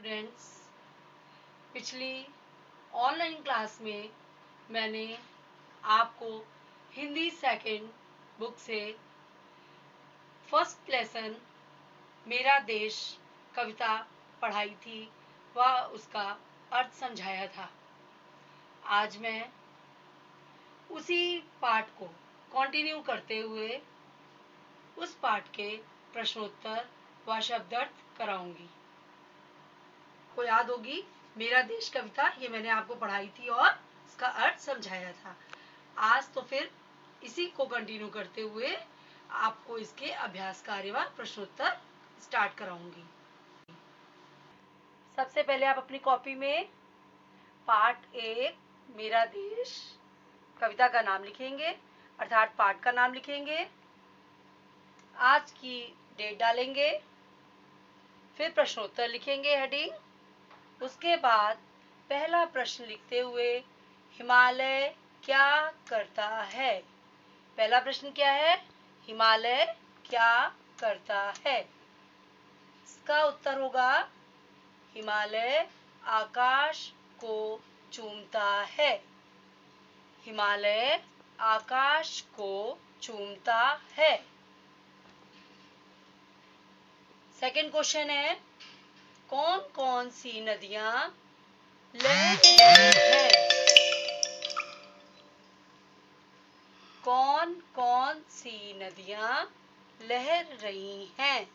Friends, पिछली online class में मैंने आपको हिंदी सेकंड बुक से फर्स्ट लेसन मेरा देश कविता पढ़ाई थी व उसका अर्थ समझाया था। आज मैं उसी पाठ को कंटिन्यू करते हुए उस पाठ के प्रश्नोत्तर व शब्दार्थ कराऊंगी। को याद होगी मेरा देश कविता, ये मैंने आपको पढ़ाई थी और इसका अर्थ समझाया था। आज तो फिर इसी को कंटिन्यू करते हुए आपको इसके अभ्यास कार्य व प्रश्नोत्तर स्टार्ट कराऊंगी। सबसे पहले आप अपनी कॉपी में पाठ 1 मेरा देश कविता का नाम लिखेंगे, अर्थात पाठ का नाम लिखेंगे, आज की डेट डालेंगे, फिर प्रश्नोत्तर लिखेंगे हेडिंग। उसके बाद पहला प्रश्न लिखते हुए हिमालय क्या करता है। पहला प्रश्न क्या है? हिमालय क्या करता है। इसका उत्तर होगा हिमालय आकाश को चूमता है। हिमालय आकाश को चूमता है। सेकंड क्वेश्चन है, कौन कौन सी नदियां लहर रही हैं? कौन कौन सी नदियां लहर रही हैं?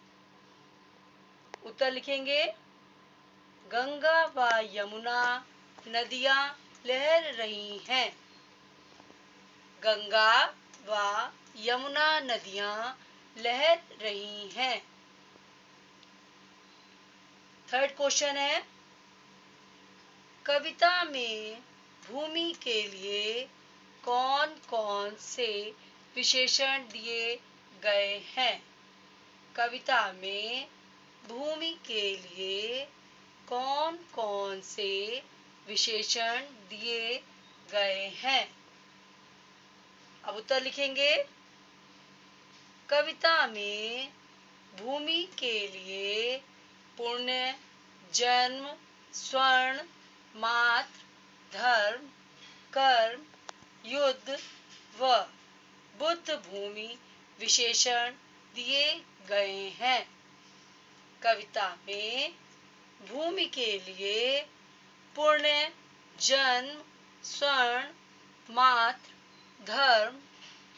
उत्तर लिखेंगे, गंगा व यमुना नदियां लहर रही हैं। गंगा व यमुना नदियां लहर रही हैं। थर्ड क्वेश्चन है, कविता में भूमि के लिए कौन कौन से विशेषण दिए गए हैं? कविता में भूमि के लिए कौन कौन से विशेषण दिए गए हैं? अब उत्तर लिखेंगे, कविता में भूमि के लिए पुण्य, जन्म, स्वर्ण, मात्र, धर्म, कर्म, युद्ध व बुद्ध भूमि विशेषण दिए गए हैं। कविता में भूमि के लिए पुण्य, जन्म, स्वर्ण, मात्र, धर्म,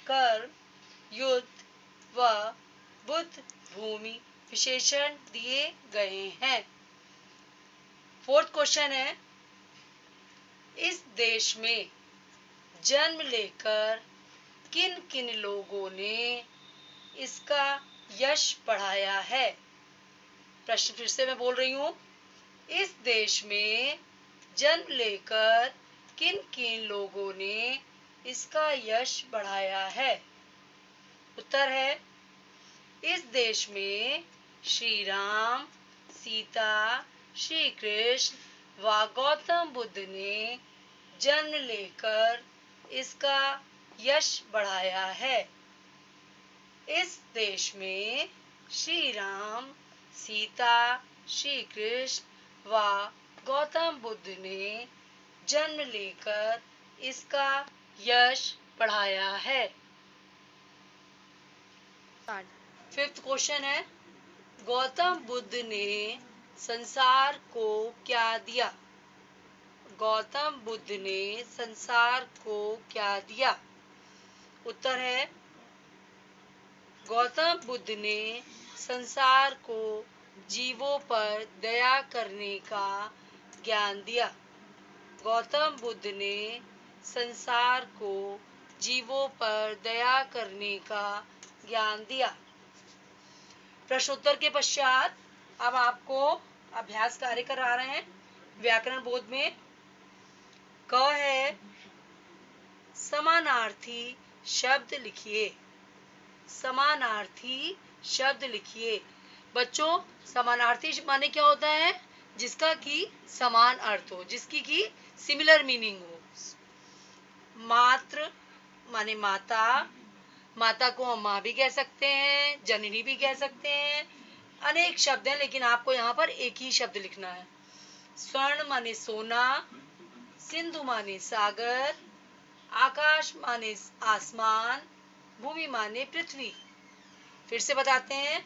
कर्म, युद्ध व बुद्ध भूमि विशेषण दिए गए हैं। फोर्थ क्वेश्चन है, इस देश में जन्म लेकर किन किन लोगों ने इसका यश बढ़ाया है? प्रश्न फिर से मैं बोल रही हूँ, इस देश में जन्म लेकर किन किन लोगों ने इसका यश बढ़ाया है? उत्तर है, इस देश में श्री राम, सीता, श्री कृष्ण व गौतम बुद्ध ने जन्म लेकर इसका यश बढ़ाया है। इस देश में श्री राम, सीता, श्री कृष्ण व गौतम बुद्ध ने जन्म लेकर इसका यश बढ़ाया है। फिफ्थ क्वेश्चन है, गौतम बुद्ध ने संसार को क्या दिया? गौतम बुद्ध ने संसार को क्या दिया? उत्तर है, गौतम बुद्ध ने संसार को जीवों पर दया करने का ज्ञान दिया। गौतम बुद्ध ने संसार को जीवों पर दया करने का ज्ञान दिया। प्रश्नोत्तर के पश्चात अब आपको अभ्यास कार्य करा रहे हैं। व्याकरण बोध में क है, समानार्थी शब्द लिखिए। समानार्थी शब्द लिखिए। बच्चों, समानार्थी माने क्या होता है? जिसका की समान अर्थ हो, जिसकी की सिमिलर मीनिंग हो। मात्र माने माता, माता को हम माँ भी कह सकते हैं, जननी भी कह सकते हैं। अनेक शब्द हैं, लेकिन आपको यहाँ पर एक ही शब्द लिखना है। स्वर्ण माने सोना, सिंधु माने सागर, आकाश माने आसमान, भूमि माने पृथ्वी। फिर से बताते हैं,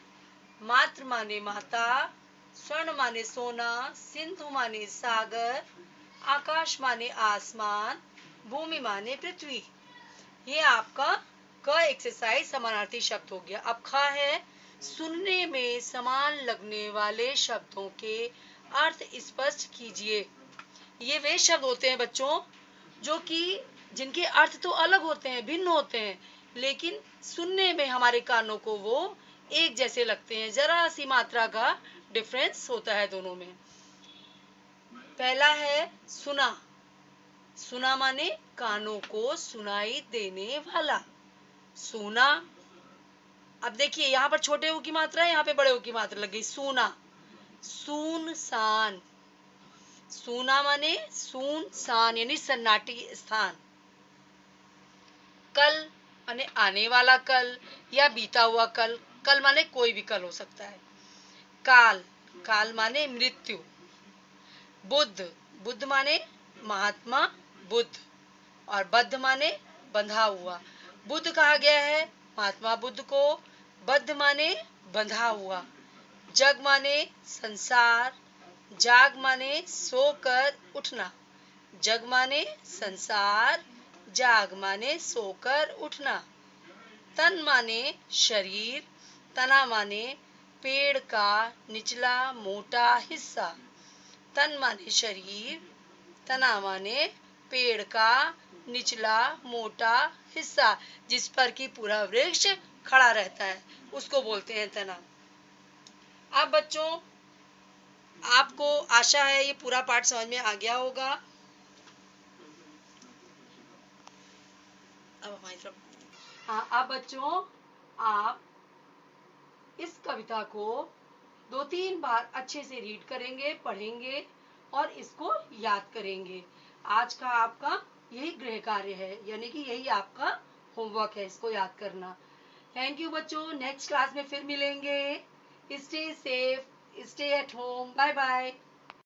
मातृ माने माता, स्वर्ण माने सोना, सिंधु माने सागर, आकाश माने आसमान, भूमि माने पृथ्वी। ये आपका क एक्सरसाइज समानार्थी शब्द हो गया। अब ख है, सुनने में समान लगने वाले शब्दों के अर्थ स्पष्ट कीजिए। ये वे शब्द होते हैं बच्चों जो कि जिनके अर्थ तो अलग होते हैं, भिन्न होते हैं, लेकिन सुनने में हमारे कानों को वो एक जैसे लगते हैं। जरा सी मात्रा का डिफरेंस होता है दोनों में। पहला है सुना। सुना माने कानों को सुनाई देने वाला। सुना। अब देखिए यहाँ पर छोटे ऊ की मात्रा है, यहाँ पे बड़े ऊ की मात्रा लग गई। सूना। सुनसान। सूना माने सुनसान यानी सन्नाटी स्थान। कल माने आने वाला कल या बीता हुआ कल। कल माने कोई भी कल हो सकता है। काल। काल माने मृत्यु। बुद्ध। बुद्ध माने महात्मा बुद्ध। और बद्ध माने बंधा हुआ। बुद्ध कहा गया है महात्मा बुद्ध को। बद्ध माने बंधा हुआ। जग माने संसार। जाग माने सोकर उठना। जग माने संसार, जाग माने सोकर उठना। तन माने शरीर। तना माने पेड़ का निचला मोटा हिस्सा। तन माने शरीर, तना माने पेड़ का निचला मोटा हिस्सा, जिस पर कि पूरा वृक्ष खड़ा रहता है, उसको बोलते हैं तना। अब बच्चों आपको आशा है ये पूरा पाठ समझ में आ गया होगा। अब हमारी तरफ हाँ, अब बच्चों आप इस कविता को 2-3 बार अच्छे से रीड करेंगे, पढ़ेंगे और इसको याद करेंगे। आज का आपका यही गृह कार्य है, यानी कि यही आपका होमवर्क है, इसको याद करना। थैंक यू बच्चों, नेक्स्ट क्लास में फिर मिलेंगे। Stay safe, stay at home, bye bye.